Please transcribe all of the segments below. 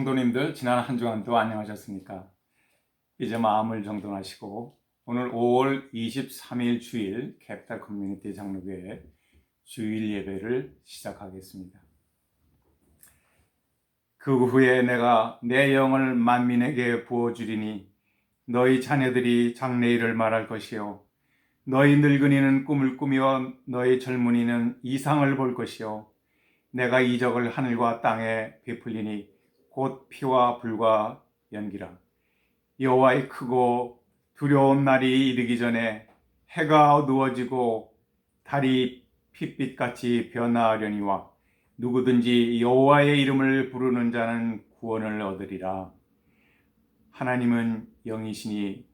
성도님들, 지난 한 주간도 안녕하셨습니까? 이제 마음을 정돈하시고 오늘 5월 23일 주일 캐피탈 커뮤니티 장로교회 주일 예배를 시작하겠습니다. 그 후에 내가 내 영을 만민에게 부어주리니 너희 자녀들이 장래일을 말할 것이요 너희 늙은이는 꿈을 꾸며 너희 젊은이는 이상을 볼 것이요 내가 이적을 하늘과 땅에 베풀리니 곧 피와 불과 연기라. 여호와의 크고 두려운 날이 이르기 전에 해가 어두워지고 달이 핏빛같이 변화하려니와 누구든지 여호와의 이름을 부르는 자는 구원을 얻으리라. 하나님은 영이시니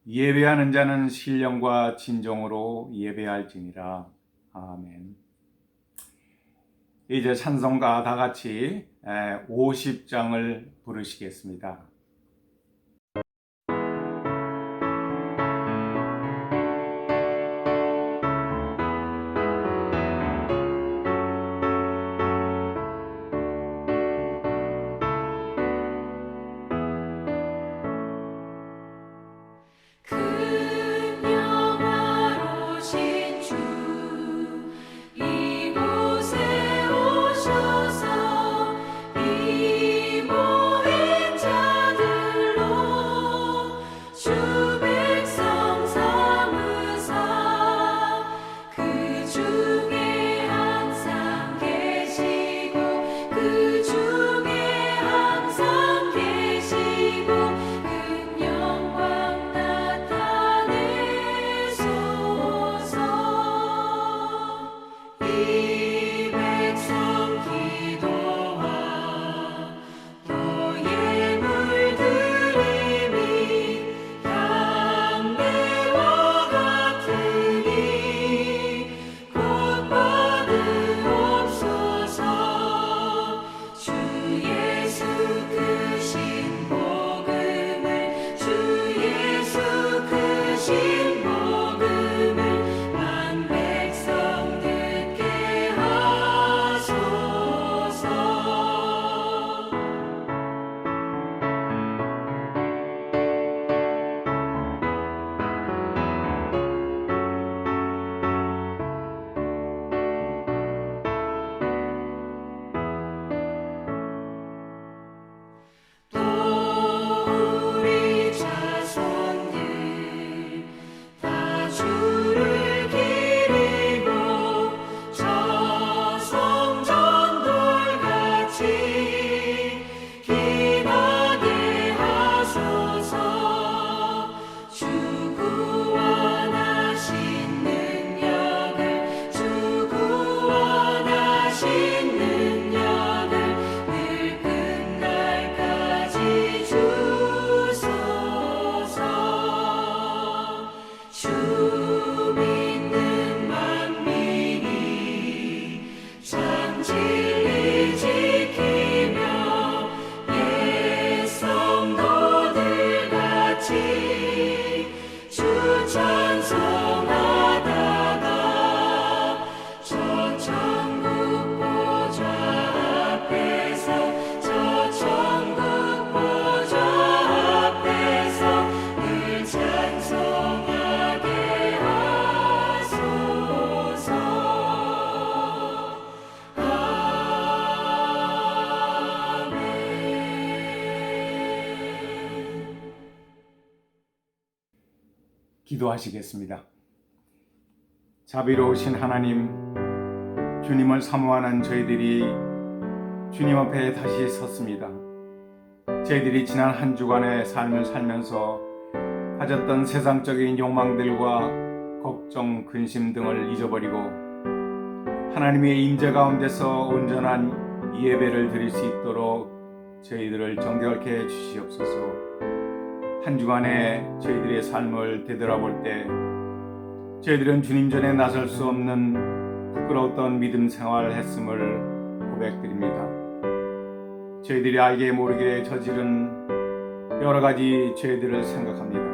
예배하는 자는 신령과 진정으로 예배할지니라. 아멘. 이제 찬송가 다 같이 50장을 부르시겠습니다. 기도하시겠습니다. 자비로우신 하나님, 주님을 사모하는 저희들이 주님 앞에 다시 섰습니다. 저희들이 지난 한 주간의 삶을 살면서 가졌던 세상적인 욕망들과 걱정, 근심 등을 잊어버리고 하나님의 임재 가운데서 온전한 예배를 드릴 수 있도록 저희들을 정결케 해 주시옵소서. 한 주간에 저희들의 삶을 되돌아볼 때 저희들은 주님 전에 나설 수 없는 부끄러웠던 믿음 생활을 했음을 고백드립니다. 저희들이 알게 모르게 저지른 여러 가지 죄들을 생각합니다.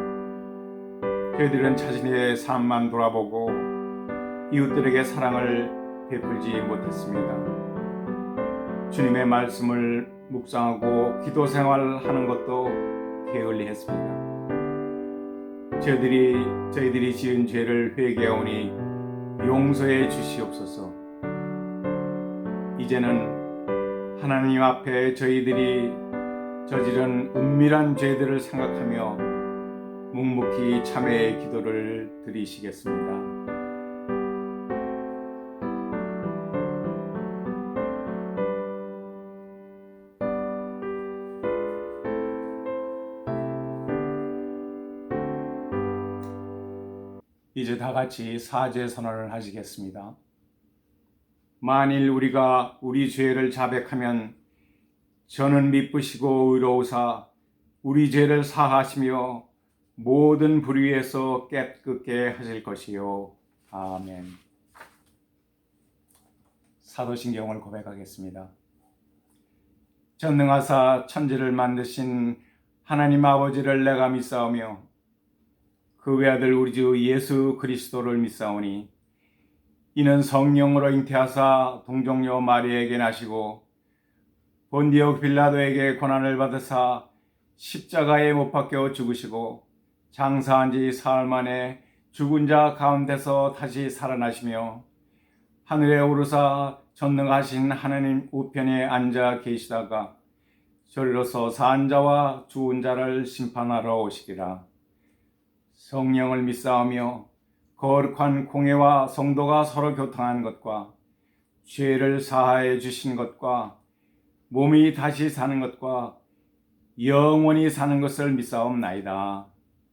저희들은 자신의 삶만 돌아보고 이웃들에게 사랑을 베풀지 못했습니다. 주님의 말씀을 묵상하고 기도 생활하는 것도 게을리했습니다. 저희들이 지은 죄를 회개하오니 용서해 주시옵소서. 이제는 하나님 앞에 저희들이 저지른 은밀한 죄들을 생각하며 묵묵히 참회의 기도를 드리시겠습니다. 이제 다 같이 사죄 선언을 하시겠습니다. 만일 우리가 우리 죄를 자백하면 저는 미쁘시고 의로우사 우리 죄를 사하시며 모든 불의에서 깨끗게 하실 것이요. 아멘. 사도신경을 고백하겠습니다. 전능하사 천지를 만드신 하나님 아버지를 내가 믿사오며 그 외아들 우리 주 예수 그리스도를 믿사오니 이는 성령으로 잉태하사 동정녀 마리아에게 나시고 본디오 빌라도에게 고난을 받으사 십자가에 못 박혀 죽으시고 장사한 지 사흘 만에 죽은 자 가운데서 다시 살아나시며 하늘에 오르사 전능하신 하나님 우편에 앉아 계시다가 저리로서 산 자와 죽은 자를 심판하러 오시리라. 성령을 믿사오며 거룩한 공회와 성도가 서로 교통한 것과 죄를 사하여 주신 것과 몸이 다시 사는 것과 영원히 사는 것을 믿사옵나이다.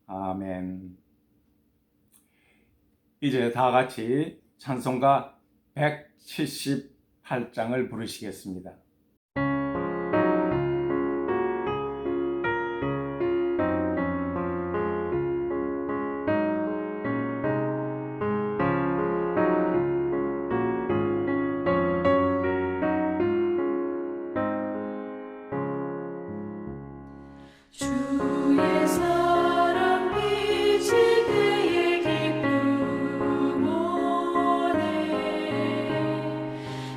아멘. 이제 다 같이 찬송가 178장을 부르시겠습니다. 주의 사랑 비칠 때의 기쁨 오네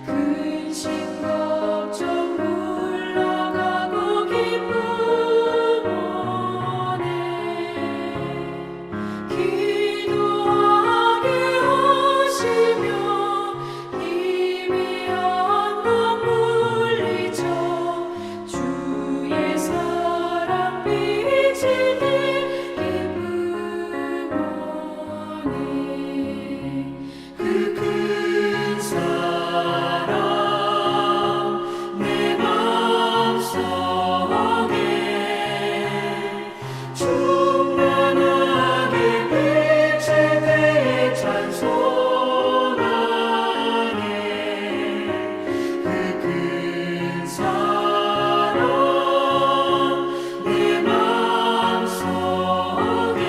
근심 걱정 물러가고 기쁨 오네 기도하게 하시며 희미한 것 물리쳐 주의 사랑 비칠 때 기쁨 오네 그 큰 사랑 내 맘속에 충만하게 비칠 때에 찬송하네 그 큰 사랑 내 맘속에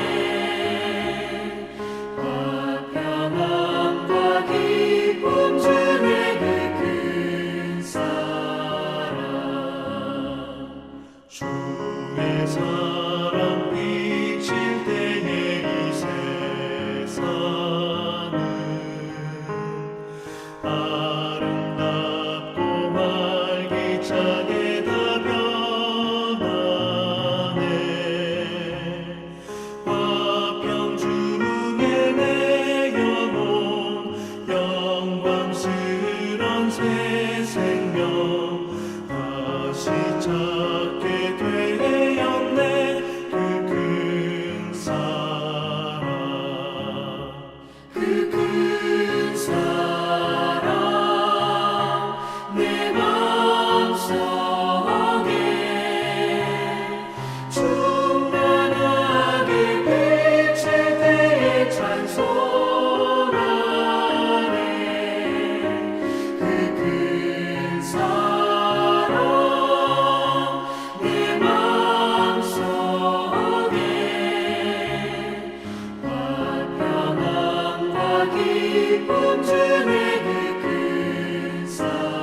화평함과 기쁨 주네 그 큰 사랑 주의 사랑 비칠 때에 이 세상은 아름답고 활기차게 다 변하네 화평 중에 내 영혼 영광스런 새 생명 다시 찾게 되었네 그 큰 사랑 그 큰 사랑 내 맘속에 충만하게 비칠 때에 찬송하네 그 큰 사랑 내 맘속에 화평함과 기쁨 주네 그 큰 사랑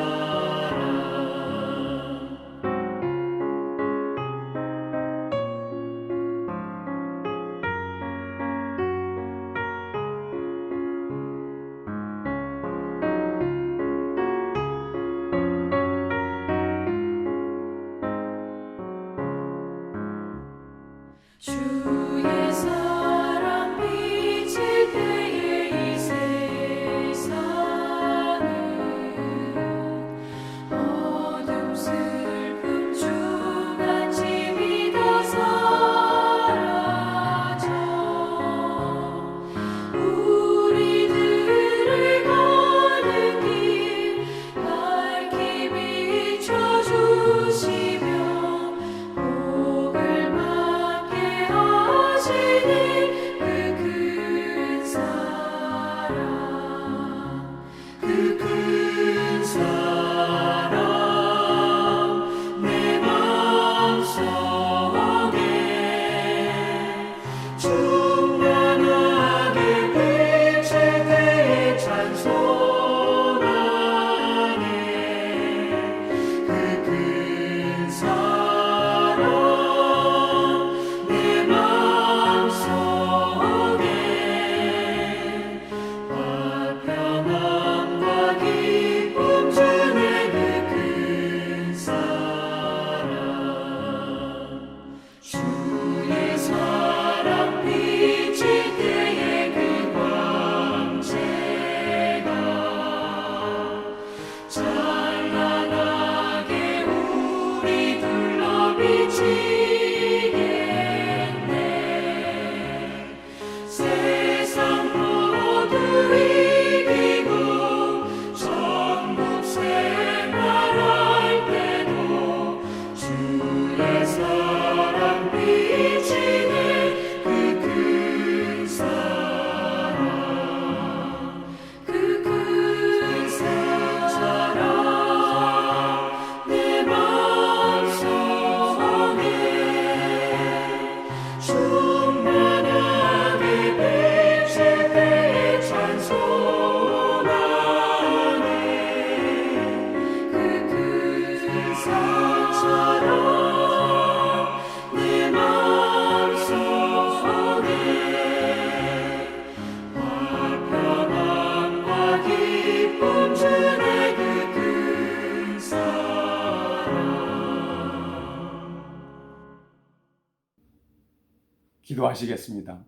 기도하시겠습니다.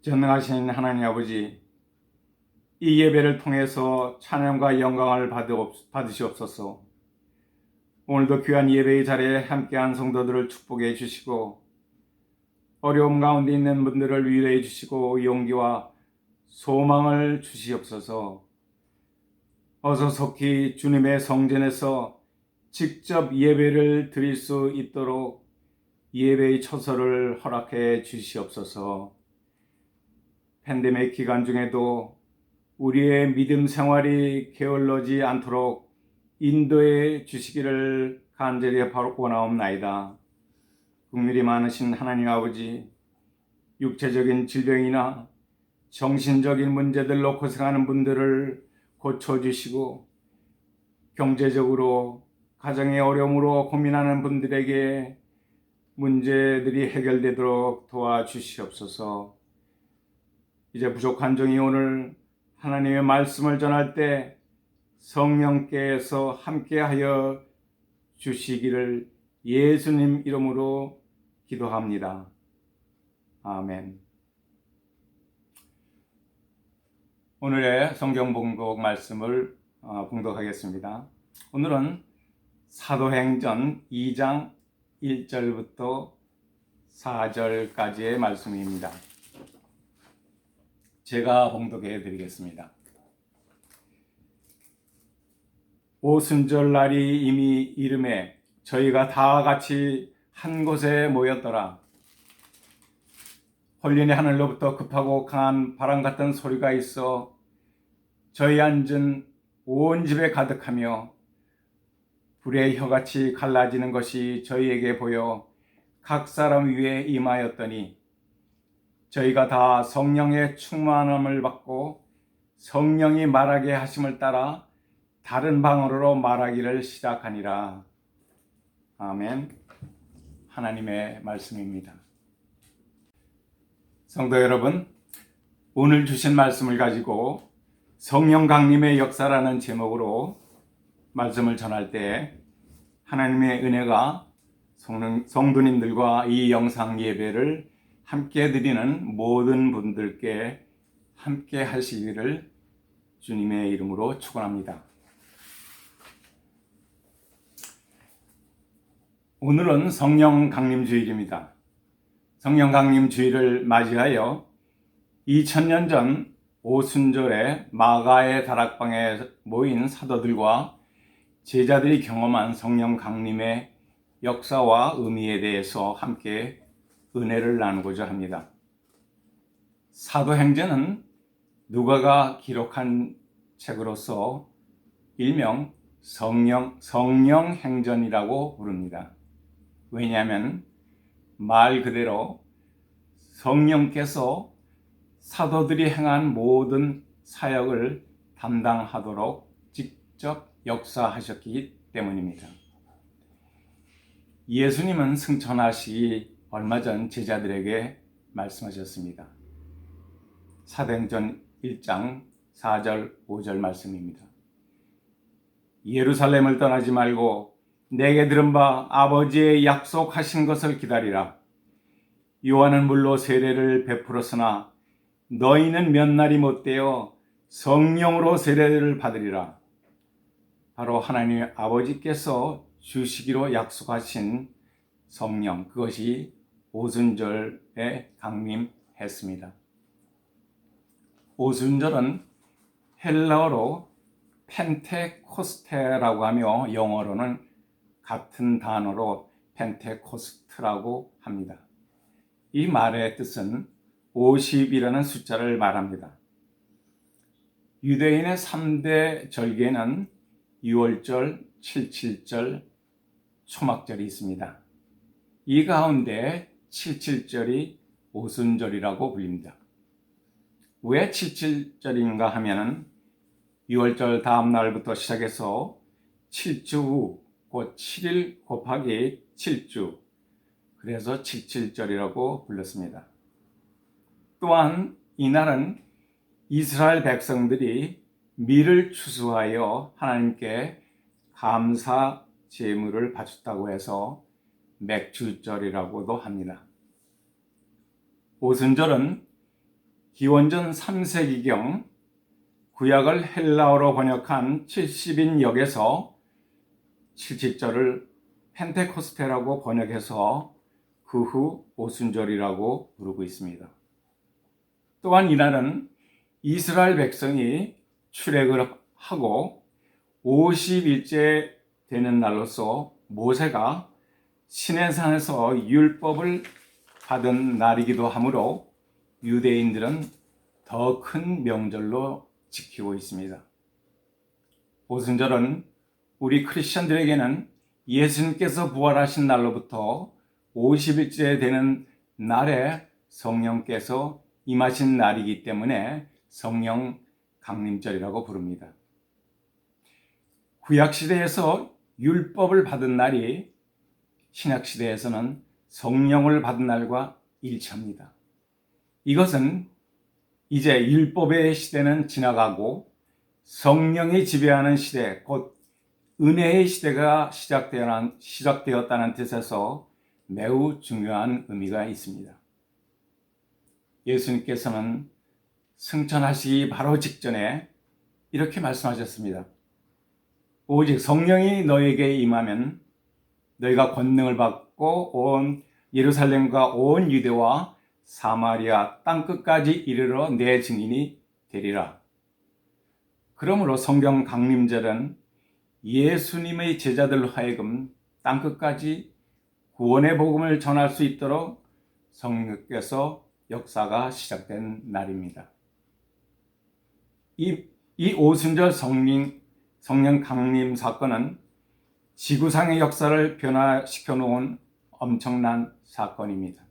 전능하신 하나님 아버지, 이 예배를 통해서 찬양과 영광을 받으시옵소서. 오늘도 귀한 예배의 자리에 함께한 성도들을 축복해 주시고 어려움 가운데 있는 분들을 위로해 주시고 용기와 소망을 주시옵소서. 어서 속히 주님의 성전에서 직접 예배를 드릴 수 있도록 예배의 처소를 허락해 주시옵소서. 팬데믹 기간 중에도 우리의 믿음 생활이 게을러지 않도록 인도해 주시기를 간절히 원하옵나이다. 긍휼이 많으신 하나님 아버지, 육체적인 질병이나 정신적인 문제들로 고생하는 분들을 고쳐주시고 경제적으로 가정의 어려움으로 고민하는 분들에게 문제들이 해결되도록 도와주시옵소서. 이제 부족한 종이 오늘 하나님의 말씀을 전할 때 성령께서 함께하여 주시기를 예수님 이름으로 기도합니다. 아멘. 오늘의 성경 봉독 말씀을 봉독하겠습니다. 오늘은 사도행전 2장 1절부터 4절까지의 말씀입니다. 제가 봉독해 드리겠습니다. 오순절 날이 이미 이름에 저희가 다 같이 한 곳에 모였더라. 홀린의 하늘로부터 급하고 강한 바람 같은 소리가 있어 저희 앉은 온 집에 가득하며 불의 혀같이 갈라지는 것이 저희에게 보여 각 사람 위에 임하였더니 저희가 다 성령의 충만함을 받고 성령이 말하게 하심을 따라 다른 방언으로 말하기를 시작하니라. 아멘. 하나님의 말씀입니다. 성도 여러분, 오늘 주신 말씀을 가지고 성령 강림의 역사라는 제목으로 말씀을 전할 때 하나님의 은혜가 성도님들과 이 영상 예배를 함께 드리는 모든 분들께 함께 하시기를 주님의 이름으로 축원합니다. 오늘은 성령 강림 주일입니다. 성령 강림 주일을 맞이하여 2000년 전 오순절에 마가의 다락방에 모인 사도들과 제자들이 경험한 성령 강림의 역사와 의미에 대해서 함께 은혜를 나누고자 합니다. 사도행전은 누가가 기록한 책으로서 일명 성령행전이라고 부릅니다. 왜냐하면 말 그대로 성령께서 사도들이 행한 모든 사역을 담당하도록 직접 역사하셨기 때문입니다. 예수님은 승천하시기 얼마 전 제자들에게 말씀하셨습니다. 사도행전 1장 4절 5절 말씀입니다. 예루살렘을 떠나지 말고 내게 들은 바 아버지의 약속하신 것을 기다리라. 요한은 물로 세례를 베풀었으나 너희는 몇 날이 못되어 성령으로 세례를 받으리라. 바로 하나님 아버지께서 주시기로 약속하신 성령, 그것이 오순절에 강림했습니다. 오순절은 헬라어로 펜테코스테라고 하며 영어로는 같은 단어로 펜테코스트라고 합니다. 이 말의 뜻은 50이라는 숫자를 말합니다. 유대인의 3대 절기에는 6월절, 77절, 초막절이 있습니다. 이 가운데 77절이 오순절이라고 불립니다. 왜 77절인가 하면은 6월절 다음 날부터 시작해서 7주 후, 곧 7일 곱하기 7주, 그래서 77절이라고 불렀습니다. 또한 이날은 이스라엘 백성들이 밀을 추수하여 하나님께 감사 제물을 바쳤다고 해서 맥주절이라고도 합니다. 오순절은 기원전 3세기경 구약을 헬라어로 번역한 70인 역에서 70절을 펜테코스테라고 번역해서 그 후 오순절이라고 부르고 있습니다. 또한 이날은 이스라엘 백성이 출애굽을 하고 50일째 되는 날로서 모세가 시내산에서 율법을 받은 날이기도 하므로 유대인들은 더 큰 명절로 지키고 있습니다. 오순절은 우리 크리스천들에게는 예수님께서 부활하신 날로부터 50일째 되는 날에 성령께서 임하신 날이기 때문에 성령 강림절이라고 부릅니다. 구약시대에서 율법을 받은 날이 신약시대에서는 성령을 받은 날과 일치합니다. 이것은 이제 율법의 시대는 지나가고 성령이 지배하는 시대, 곧 은혜의 시대가 시작되었다는 뜻에서 매우 중요한 의미가 있습니다. 예수님께서는 승천하시기 바로 직전에 이렇게 말씀하셨습니다. 오직 성령이 너에게 임하면 너희가 권능을 받고 온 예루살렘과 온 유대와 사마리아 땅끝까지 이르러 내 증인이 되리라. 그러므로 성경 강림절은 예수님의 제자들로 하여금 땅끝까지 구원의 복음을 전할 수 있도록 성령께서 역사가 시작된 날입니다. 이 오순절 성령 강림 사건은 지구상의 역사를 변화시켜 놓은 엄청난 사건입니다.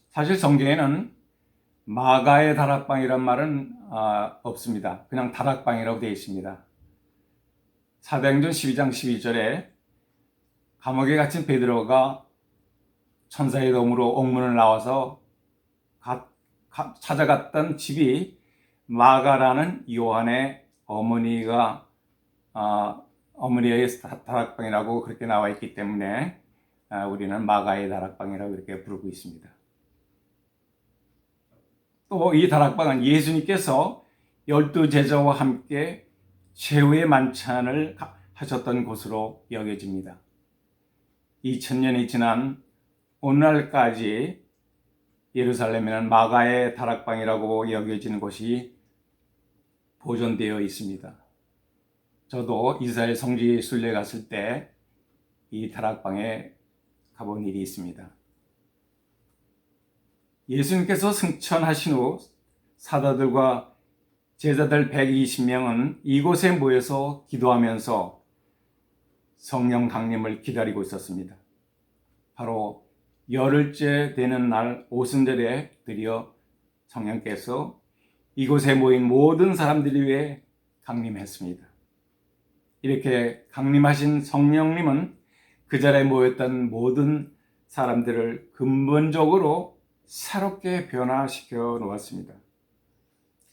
사실 성경에는 마가의 다락방이란 말은 없습니다. 그냥 다락방이라고 되어 있습니다. 사도행전 12장 12절에 감옥에 갇힌 베드로가 천사의 도움으로 옥문을 나와서 찾아갔던 집이 마가라는 요한의 어머니의 다락방이라고 그렇게 나와 있기 때문에 우리는 마가의 다락방이라고 이렇게 부르고 있습니다. 또 이 다락방은 예수님께서 12 제자와 함께 최후의 만찬을 하셨던 곳으로 여겨집니다. 2000년이 지난 오늘날까지 예루살렘에는 마가의 다락방이라고 여겨지는 곳이 보존되어 있습니다. 저도 이스라엘 성지 순례 갔을 때 이 다락방에 가본 일이 있습니다. 예수님께서 승천하신 후 사도들과 제자들 120명은 이곳에 모여서 기도하면서 성령 강림을 기다리고 있었습니다. 바로 열흘째 되는 날 오순절에 드디어 성령께서 이곳에 모인 모든 사람들을 위해 강림했습니다. 이렇게 강림하신 성령님은 그 자리에 모였던 모든 사람들을 근본적으로 새롭게 변화시켜 놓았습니다.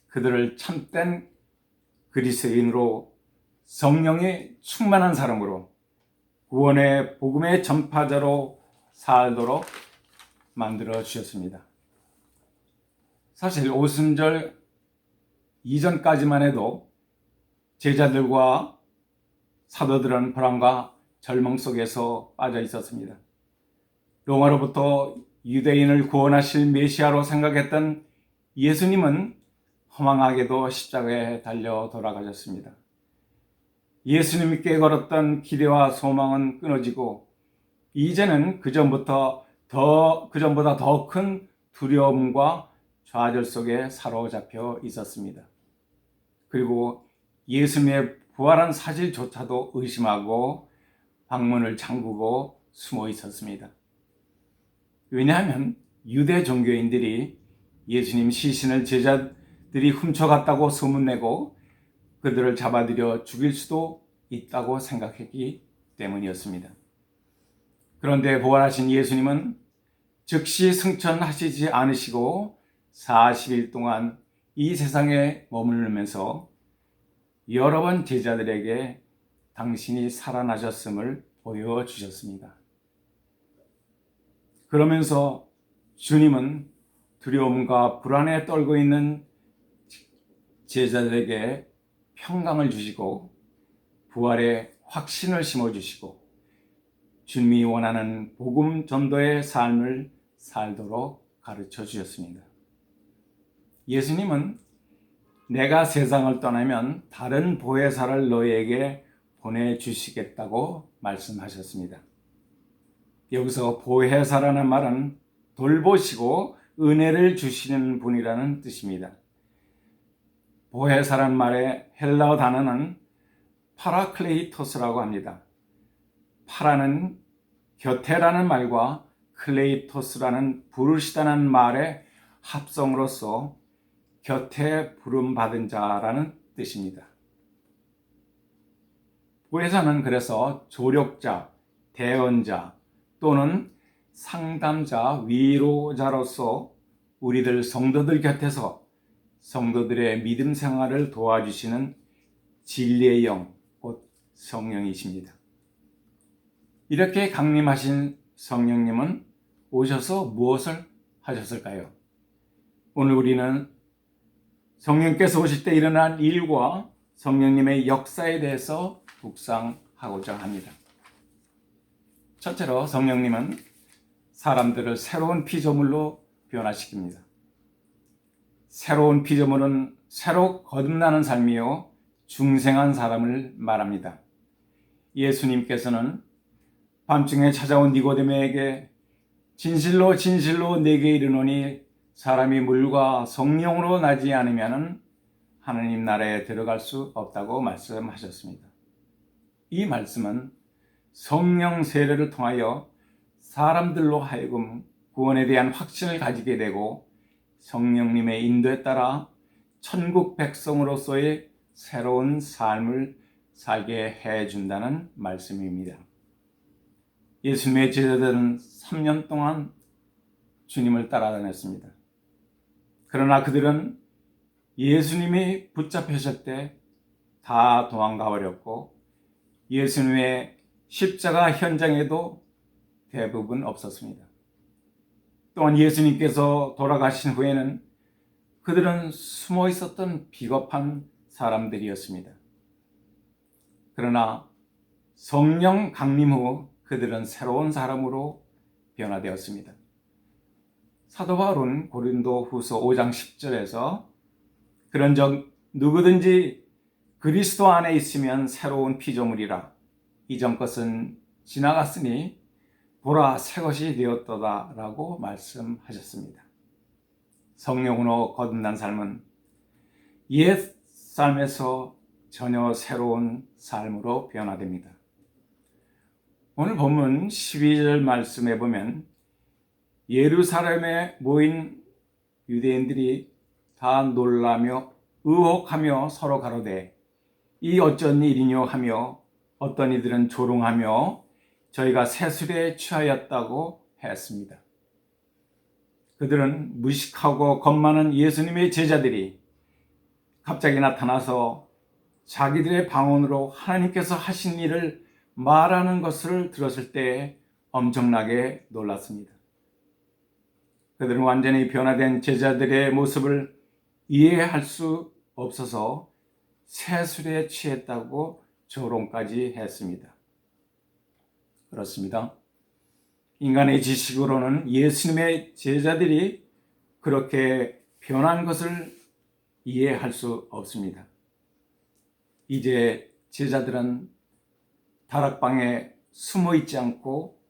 그들을 참된 그리스도인으로 성령에 충만한 사람으로 구원의 복음의 전파자로 살도록 만들어 주셨습니다. 사실 오순절 이전까지만 해도 제자들과 사도들은 불안과 절망 속에서 빠져 있었습니다. 로마로부터 유대인을 구원하실 메시아로 생각했던 예수님은 허망하게도 십자가에 달려 돌아가셨습니다. 예수님께 걸었던 기대와 소망은 끊어지고 이제는 그전보다 더 큰 두려움과 좌절 속에 사로잡혀 있었습니다. 그리고 예수님의 부활한 사실조차도 의심하고 방문을 잠그고 숨어 있었습니다. 왜냐하면 유대 종교인들이 예수님 시신을 제자들이 훔쳐갔다고 소문내고 그들을 잡아들여 죽일 수도 있다고 생각했기 때문이었습니다. 그런데 부활하신 예수님은 즉시 승천하시지 않으시고 40일 동안 이 세상에 머무르면서 여러 번 제자들에게 당신이 살아나셨음을 보여주셨습니다. 그러면서 주님은 두려움과 불안에 떨고 있는 제자들에게 평강을 주시고 부활의 확신을 심어주시고 주님이 원하는 복음 전도의 삶을 살도록 가르쳐 주셨습니다. 예수님은 내가 세상을 떠나면 다른 보혜사를 너희에게 보내주시겠다고 말씀하셨습니다. 여기서 보혜사라는 말은 돌보시고 은혜를 주시는 분이라는 뜻입니다. 보혜사란 말의 헬라어 단어는 파라클레이토스라고 합니다. 파라는 곁에라는 말과 클레이토스라는 부르시다는 말의 합성으로서 곁에 부름받은 자라는 뜻입니다. 보혜사는 그래서 조력자, 대언자 또는 상담자, 위로자로서 우리들 성도들 곁에서 성도들의 믿음 생활을 도와주시는 진리의 영, 곧 성령이십니다. 이렇게 강림하신 성령님은 오셔서 무엇을 하셨을까요? 오늘 우리는 성령께서 오실 때 일어난 일과 성령님의 역사에 대해서 묵상하고자 합니다. 첫째로 성령님은 사람들을 새로운 피조물로 변화시킵니다. 새로운 피조물은 새로 거듭나는 삶이요 중생한 사람을 말합니다. 예수님께서는 밤중에 찾아온 니고데모에게 진실로 진실로 내게 이르노니 사람이 물과 성령으로 나지 않으면 하느님 나라에 들어갈 수 없다고 말씀하셨습니다. 이 말씀은 성령 세례를 통하여 사람들로 하여금 구원에 대한 확신을 가지게 되고 성령님의 인도에 따라 천국 백성으로서의 새로운 삶을 살게 해준다는 말씀입니다. 예수님의 제자들은 3년 동안 주님을 따라다녔습니다. 그러나 그들은 예수님이 붙잡히실 때 다 도망가 버렸고 예수님의 십자가 현장에도 대부분 없었습니다. 또한 예수님께서 돌아가신 후에는 그들은 숨어 있었던 비겁한 사람들이었습니다. 그러나 성령 강림 후 그들은 새로운 사람으로 변화되었습니다. 사도 바울은 고린도 후서 5장 10절에서 그런즉 누구든지 그리스도 안에 있으면 새로운 피조물이라 이전 것은 지나갔으니 보라 새 것이 되었도다 라고 말씀하셨습니다. 성령으로 거듭난 삶은 옛 삶에서 전혀 새로운 삶으로 변화됩니다. 오늘 본문 12절 말씀에 보면 예루살렘에 모인 유대인들이 다 놀라며 의혹하며 서로 가로되 이 어쩐 일이뇨 하며 어떤 이들은 조롱하며 저희가 세술에 취하였다고 했습니다. 그들은 무식하고 겁 많은 예수님의 제자들이 갑자기 나타나서 자기들의 방언으로 하나님께서 하신 일을 말하는 것을 들었을 때 엄청나게 놀랐습니다. 그들은 완전히 변화된 제자들의 모습을 이해할 수 없어서 세술에 취했다고 조롱까지 했습니다. 그렇습니다. 인간의 지식으로는 예수님의 제자들이 그렇게 변한 것을 이해할 수 없습니다. 이제 제자들은 다락방에 숨어 있지 않고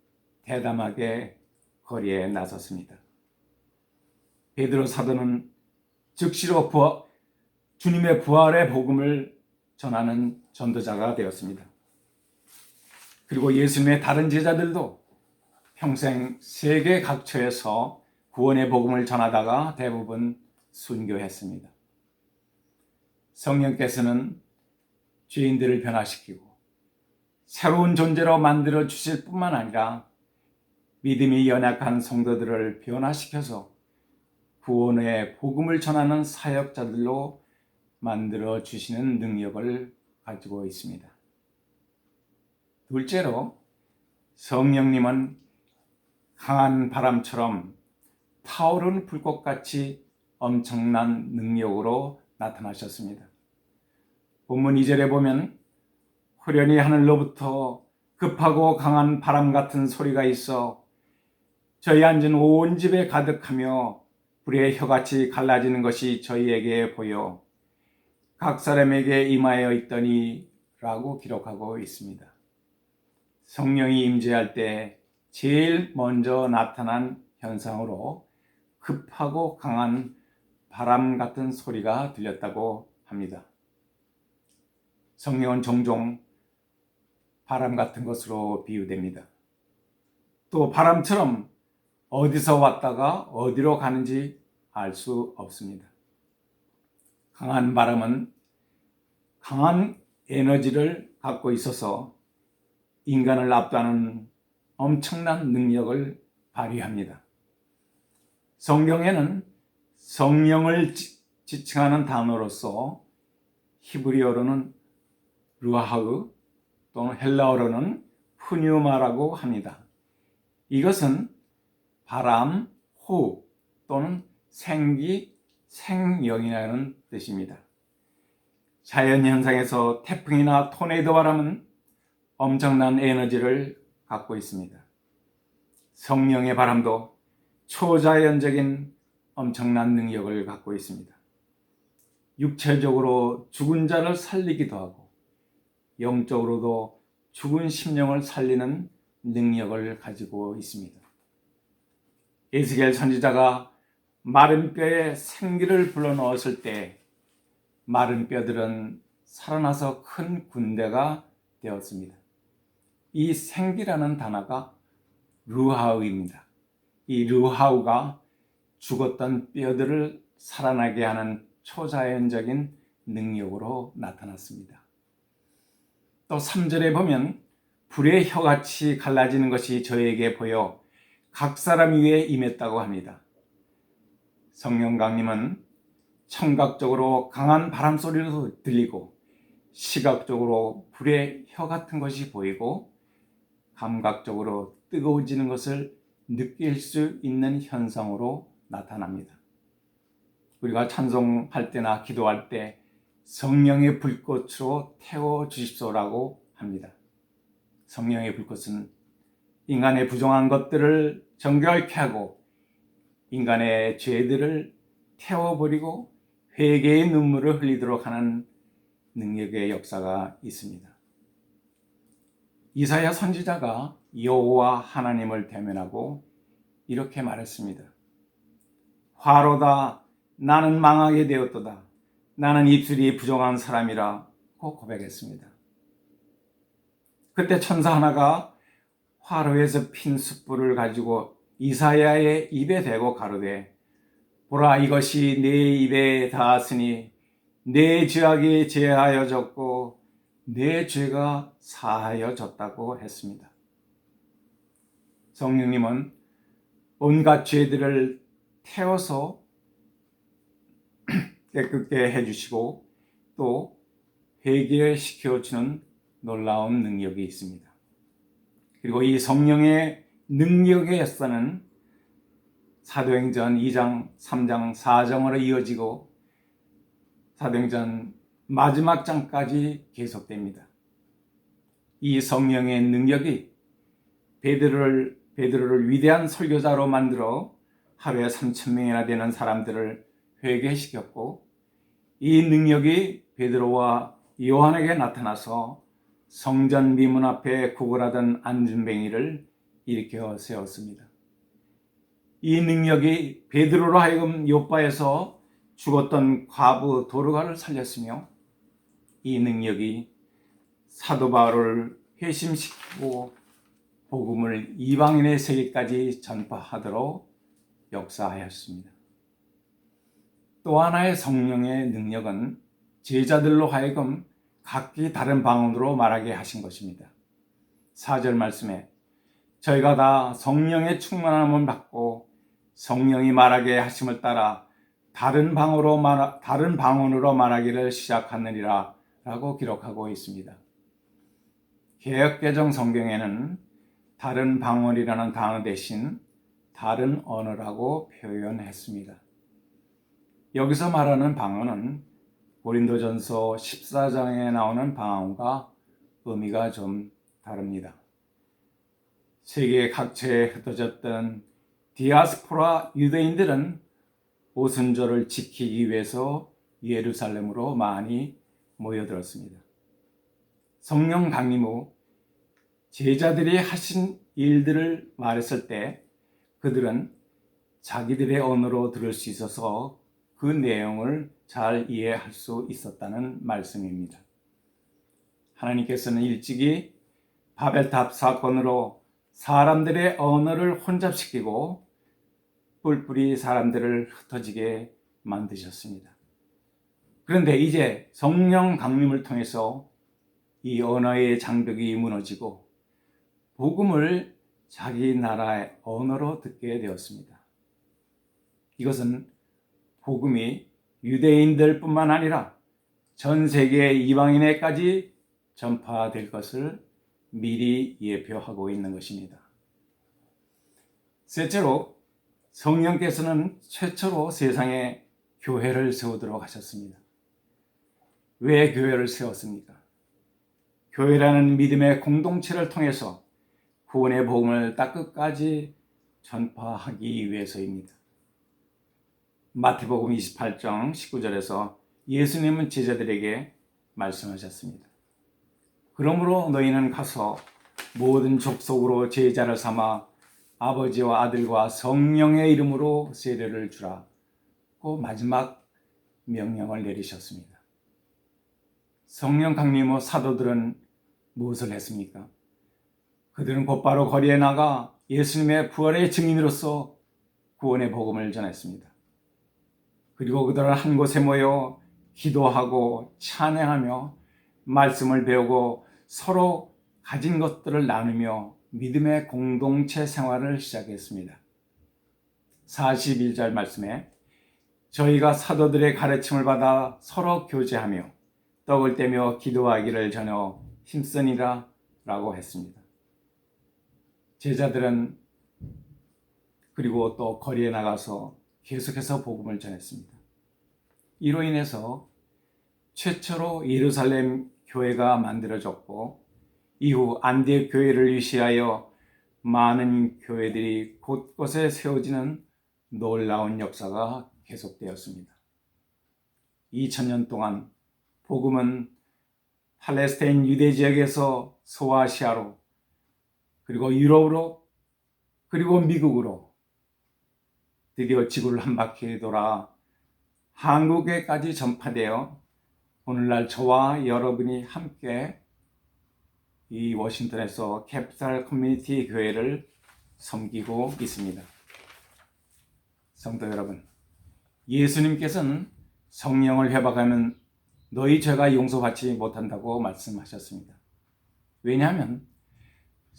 대담하게 거리에 나섰습니다. 베드로 사도는 즉시로 주님의 부활의 복음을 전하는 전도자가 되었습니다. 그리고 예수님의 다른 제자들도 평생 세계 각처에서 구원의 복음을 전하다가 대부분 순교했습니다. 성령께서는 죄인들을 변화시키고 새로운 존재로 만들어 주실 뿐만 아니라 믿음이 연약한 성도들을 변화시켜서 구원의 복음을 전하는 사역자들로 만들어 주시는 능력을 가지고 있습니다. 둘째로 성령님은 강한 바람처럼 타오르는 불꽃같이 엄청난 능력으로 나타나셨습니다. 본문 2절에 보면 후련히 하늘로부터 급하고 강한 바람 같은 소리가 있어 저희 앉은 온 집에 가득하며 불의 혀같이 갈라지는 것이 저희에게 보여 각 사람에게 임하여 있더니 라고 기록하고 있습니다. 성령이 임재할 때 제일 먼저 나타난 현상으로 급하고 강한 바람 같은 소리가 들렸다고 합니다. 성령은 종종 바람 같은 것으로 비유됩니다. 또 바람처럼 어디서 왔다가 어디로 가는지 알 수 없습니다. 강한 바람은 강한 에너지를 갖고 있어서 인간을 압도하는 엄청난 능력을 발휘합니다. 성경에는 성령을 지칭하는 단어로서 히브리어로는 루하흐 또는 헬라어로는 푸뉴마라고 합니다. 이것은 바람, 호흡 또는 생기, 생명이라는 뜻입니다. 자연현상에서 태풍이나 토네이도 바람은 엄청난 에너지를 갖고 있습니다. 성령의 바람도 초자연적인 엄청난 능력을 갖고 있습니다. 육체적으로 죽은 자를 살리기도 하고 영적으로도 죽은 심령을 살리는 능력을 가지고 있습니다. 에스겔 선지자가 마른 뼈에 생기를 불어넣었을 때 마른 뼈들은 살아나서 큰 군대가 되었습니다. 이 생기라는 단어가 루하우입니다. 이 루하우가 죽었던 뼈들을 살아나게 하는 초자연적인 능력으로 나타났습니다. 또 3절에 보면 불의 혀같이 갈라지는 것이 저에게 보여 각 사람 위에 임했다고 합니다. 성령 강림은 청각적으로 강한 바람 소리도 들리고 시각적으로 불의 혀 같은 것이 보이고 감각적으로 뜨거워지는 것을 느낄 수 있는 현상으로 나타납니다. 우리가 찬송할 때나 기도할 때 성령의 불꽃으로 태워 주십시오라고 합니다. 성령의 불꽃은 인간의 부정한 것들을 정결케 하고 인간의 죄들을 태워버리고 회개의 눈물을 흘리도록 하는 능력의 역사가 있습니다. 이사야 선지자가 여호와 하나님을 대면하고 이렇게 말했습니다. 화로다 나는 망하게 되었도다. 나는 입술이 부정한 사람이라고 고백했습니다. 그때 천사 하나가 화로에서 핀 숯불을 가지고 이사야의 입에 대고 가로되 보라 이것이 내 입에 닿았으니 내 죄악이 제하여졌고 내 죄가 사하여졌다고 했습니다. 성령님은 온갖 죄들을 태워서 깨끗게 해주시고 또 회개시켜주는 놀라운 능력이 있습니다. 그리고 이 성령의 능력의 역사는 사도행전 2장, 3장, 4장으로 이어지고 사도행전 마지막 장까지 계속됩니다. 이 성령의 능력이 베드로를 위대한 설교자로 만들어 하루에 3,000명이나 되는 사람들을 회개시켰고 이 능력이 베드로와 요한에게 나타나서 성전 미문 앞에 구걸하던 안진뱅이를 일으켜 세웠습니다. 이 능력이 베드로로 하여금 요바에서 죽었던 과부 도르가를 살렸으며 이 능력이 사도 바울을 회심시키고 복음을 이방인의 세계까지 전파하도록 역사하였습니다. 또 하나의 성령의 능력은 제자들로 하여금 각기 다른 방언으로 말하게 하신 것입니다. 4절 말씀에 저희가 다 성령의 충만함을 받고 성령이 말하게 하심을 따라 다른 방언으로 말하기를 시작하느니라 라고 기록하고 있습니다. 개역개정 성경에는 다른 방언이라는 단어 대신 다른 언어라고 표현했습니다. 여기서 말하는 방언은 고린도전서 14장에 나오는 방언과 의미가 좀 다릅니다. 세계 각처에 흩어졌던 디아스포라 유대인들은 오순절을 지키기 위해서 예루살렘으로 많이 모여들었습니다. 성령 강림 후 제자들이 하신 일들을 말했을 때 그들은 자기들의 언어로 들을 수 있어서 그 내용을 잘 이해할 수 있었다는 말씀입니다. 하나님께서는 일찍이 바벨탑 사건으로 사람들의 언어를 혼잡시키고 뿔뿔이 사람들을 흩어지게 만드셨습니다. 그런데 이제 성령 강림을 통해서 이 언어의 장벽이 무너지고 복음을 자기 나라의 언어로 듣게 되었습니다. 이것은 복음이 유대인들뿐만 아니라 전 세계 이방인에까지 전파될 것을 미리 예표하고 있는 것입니다. 셋째로 성령께서는 최초로 세상에 교회를 세우도록 하셨습니다. 왜 교회를 세웠습니까? 교회라는 믿음의 공동체를 통해서 구원의 복음을 땅끝까지 전파하기 위해서입니다. 마태복음 28장 19절에서 예수님은 제자들에게 말씀하셨습니다. 그러므로 너희는 가서 모든 족속으로 제자를 삼아 아버지와 아들과 성령의 이름으로 세례를 주라고 마지막 명령을 내리셨습니다. 성령 강림 후 사도들은 무엇을 했습니까? 그들은 곧바로 거리에 나가 예수님의 부활의 증인으로서 구원의 복음을 전했습니다. 그리고 그들은 한 곳에 모여 기도하고 찬양하며 말씀을 배우고 서로 가진 것들을 나누며 믿음의 공동체 생활을 시작했습니다. 41절 말씀에 저희가 사도들의 가르침을 받아 서로 교제하며 떡을 떼며 기도하기를 전혀 힘쓰니라 라고 했습니다. 제자들은 그리고 또 거리에 나가서 계속해서 복음을 전했습니다. 이로 인해서 최초로 예루살렘 교회가 만들어졌고 이후 안디옥 교회를 유시하여 많은 교회들이 곳곳에 세워지는 놀라운 역사가 계속되었습니다. 2000년 동안 복음은 팔레스타인 유대 지역에서 소아시아로 그리고 유럽으로 그리고 미국으로 드디어 지구를 한 바퀴 돌아 한국에까지 전파되어 오늘날 저와 여러분이 함께 이 워싱턴에서 캐피탈 커뮤니티 교회를 섬기고 있습니다. 성도 여러분, 예수님께서는 성령을 회복하면 너희 죄가 용서받지 못한다고 말씀하셨습니다. 왜냐하면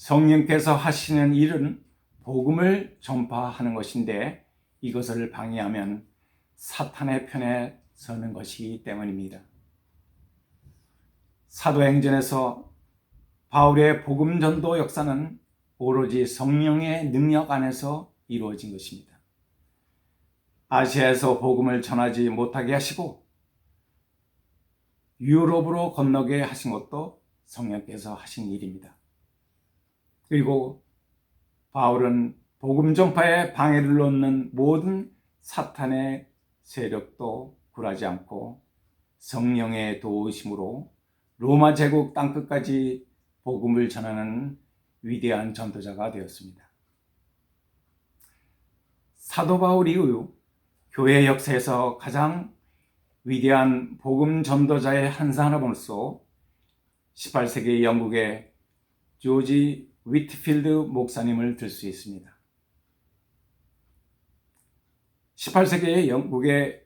성령께서 하시는 일은 복음을 전파하는 것인데 이것을 방해하면 사탄의 편에 서는 것이기 때문입니다. 사도행전에서 바울의 복음 전도 역사는 오로지 성령의 능력 안에서 이루어진 것입니다. 아시아에서 복음을 전하지 못하게 하시고 유럽으로 건너게 하신 것도 성령께서 하신 일입니다. 그리고 바울은 복음 전파에 방해를 놓는 모든 사탄의 세력도 굴하지 않고 성령의 도우심으로 로마 제국 땅끝까지 복음을 전하는 위대한 전도자가 되었습니다. 사도 바울 이후 교회 역사에서 가장 위대한 복음 전도자의 한 사람으로서 18세기 영국의 조지 위트필드 목사님을 들 수 있습니다. 18세기의 영국의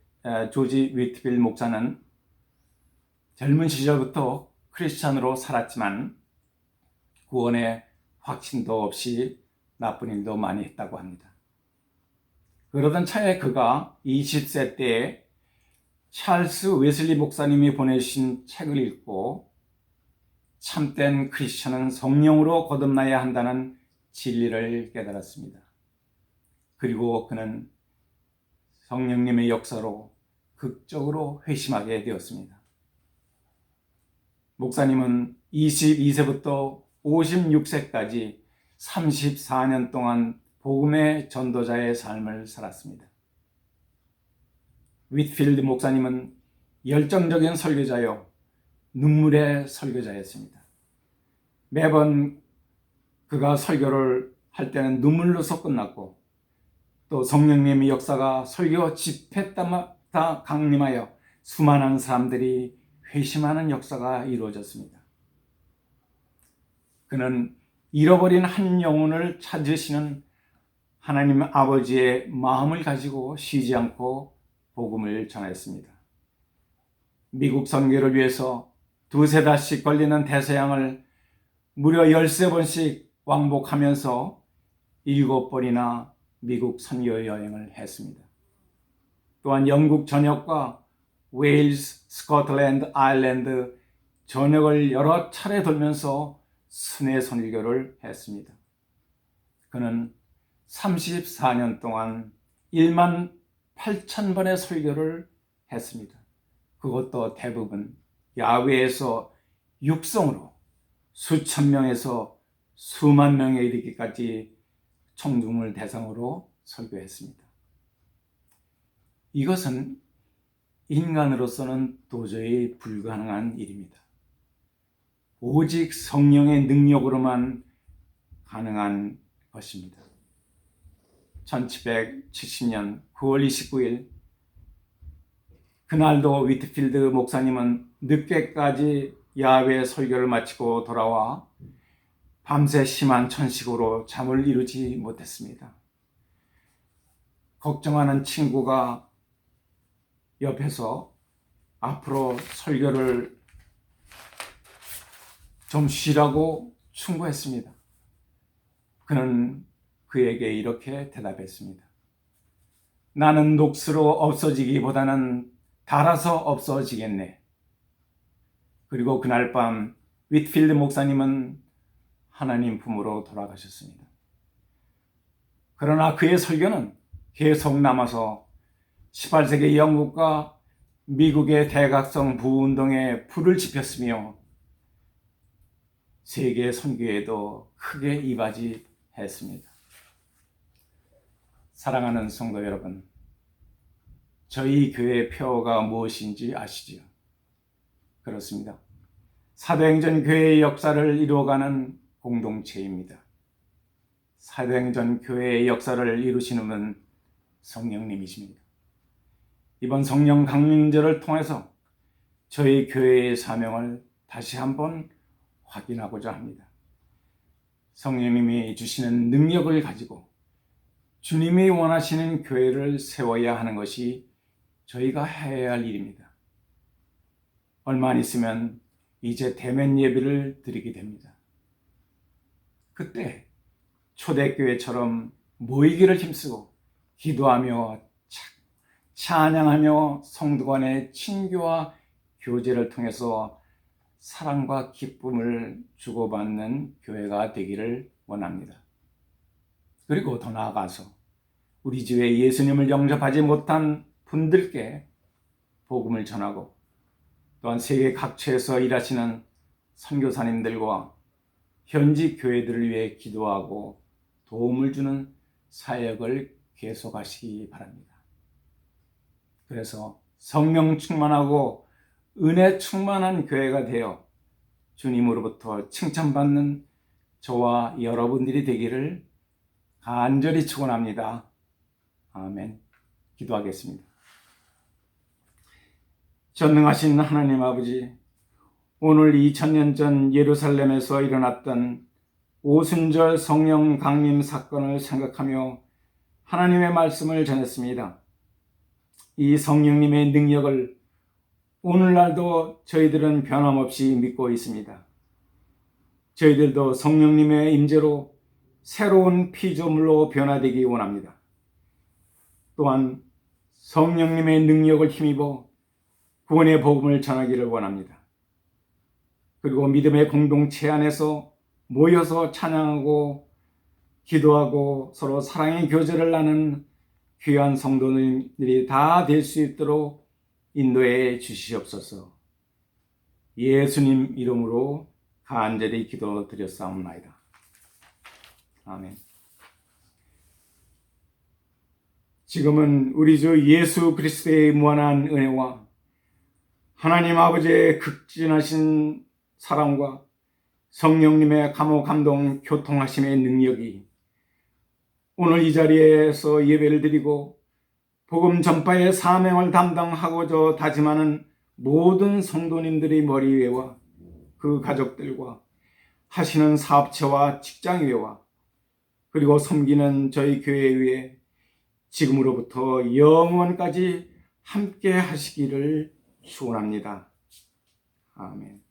조지 위트필드 목사는 젊은 시절부터 크리스찬으로 살았지만 구원의 확신도 없이 나쁜 일도 많이 했다고 합니다. 그러던 차에 그가 20세 때에 찰스 웨슬리 목사님이 보내주신 책을 읽고 참된 크리스천은 성령으로 거듭나야 한다는 진리를 깨달았습니다. 그리고 그는 성령님의 역사로 극적으로 회심하게 되었습니다. 목사님은 22세부터 56세까지 34년 동안 복음의 전도자의 삶을 살았습니다. 윗필드 목사님은 열정적인 설교자요, 눈물의 설교자였습니다. 매번 그가 설교를 할 때는 눈물로서 끝났고, 또 성령님의 역사가 설교 집회 때마다 강림하여 수많은 사람들이 회심하는 역사가 이루어졌습니다. 그는 잃어버린 한 영혼을 찾으시는 하나님 아버지의 마음을 가지고 쉬지 않고 복음을 전했습니다. 미국 선교를 위해서 두세 달씩 걸리는 대서양을 무려 13번씩 왕복하면서 7번이나 미국 선교 여행을 했습니다. 또한 영국 전역과 웨일스, 스코틀랜드, 아일랜드 전역을 여러 차례 돌면서 순회 선교를 했습니다. 그는 34년 동안 1만 8천 번의 설교를 했습니다. 그것도 대부분 야외에서 육성으로 수천 명에서 수만 명에 이르기까지 청중을 대상으로 설교했습니다. 이것은 인간으로서는 도저히 불가능한 일입니다. 오직 성령의 능력으로만 가능한 것입니다. 1770년 9월 29일 그날도 위트필드 목사님은 늦게까지 야외 설교를 마치고 돌아와 밤새 심한 천식으로 잠을 이루지 못했습니다. 걱정하는 친구가 옆에서 앞으로 설교를 좀 쉬라고 충고했습니다. 그는 그에게 이렇게 대답했습니다. 나는 녹수로 없어지기보다는 닳아서 없어지겠네. 그리고 그날 밤 윗필드 목사님은 하나님 품으로 돌아가셨습니다. 그러나 그의 설교는 계속 남아서 18세기 영국과 미국의 대각성 부운동에 불을 지폈으며 세계 선교에도 크게 이바지했습니다. 사랑하는 성도 여러분, 저희 교회의 표어가 무엇인지 아시지요? 그렇습니다. 사도행전 교회의 역사를 이루어가는 공동체입니다. 사도행전 교회의 역사를 이루시는 분은 성령님이십니다. 이번 성령 강림절을 통해서 저희 교회의 사명을 다시 한번 확인하고자 합니다. 성령님이 주시는 능력을 가지고 주님이 원하시는 교회를 세워야 하는 것이 저희가 해야 할 일입니다. 얼마 안 있으면 이제 대면 예배를 드리게 됩니다. 그때 초대교회처럼 모이기를 힘쓰고 기도하며 찬양하며 성도 간의 친교와 교제를 통해서 사랑과 기쁨을 주고받는 교회가 되기를 원합니다. 그리고 더 나아가서 우리 집에 예수님을 영접하지 못한 분들께 복음을 전하고 또한 세계 각처에서 일하시는 선교사님들과 현지 교회들을 위해 기도하고 도움을 주는 사역을 계속하시기 바랍니다. 그래서 성령 충만하고 은혜 충만한 교회가 되어 주님으로부터 칭찬받는 저와 여러분들이 되기를 간절히 축원합니다. 아멘. 기도하겠습니다. 전능하신 하나님 아버지, 오늘 2000년 전 예루살렘에서 일어났던 오순절 성령 강림 사건을 생각하며 하나님의 말씀을 전했습니다. 이 성령님의 능력을 오늘날도 저희들은 변함없이 믿고 있습니다. 저희들도 성령님의 임재로 새로운 피조물로 변화되기 원합니다. 또한 성령님의 능력을 힘입어 구원의 복음을 전하기를 원합니다. 그리고 믿음의 공동체 안에서 모여서 찬양하고 기도하고 서로 사랑의 교제를 나누는 귀한 성도님들이 다 될 수 있도록 인도해 주시옵소서. 예수님 이름으로 간절히 기도드렸사옵나이다. 아멘. 지금은 우리 주 예수 그리스도의 무한한 은혜와 하나님 아버지의 극진하신 사랑과 성령님의 감호 감동 교통하심의 능력이 오늘 이 자리에서 예배를 드리고 복음 전파의 사명을 담당하고자 다짐하는 모든 성도님들의 머리 위에와 그 가족들과 하시는 사업체와 직장 위에와 그리고 섬기는 저희 교회 위에 지금으로부터 영원까지 함께 하시기를 축원합니다. 아멘.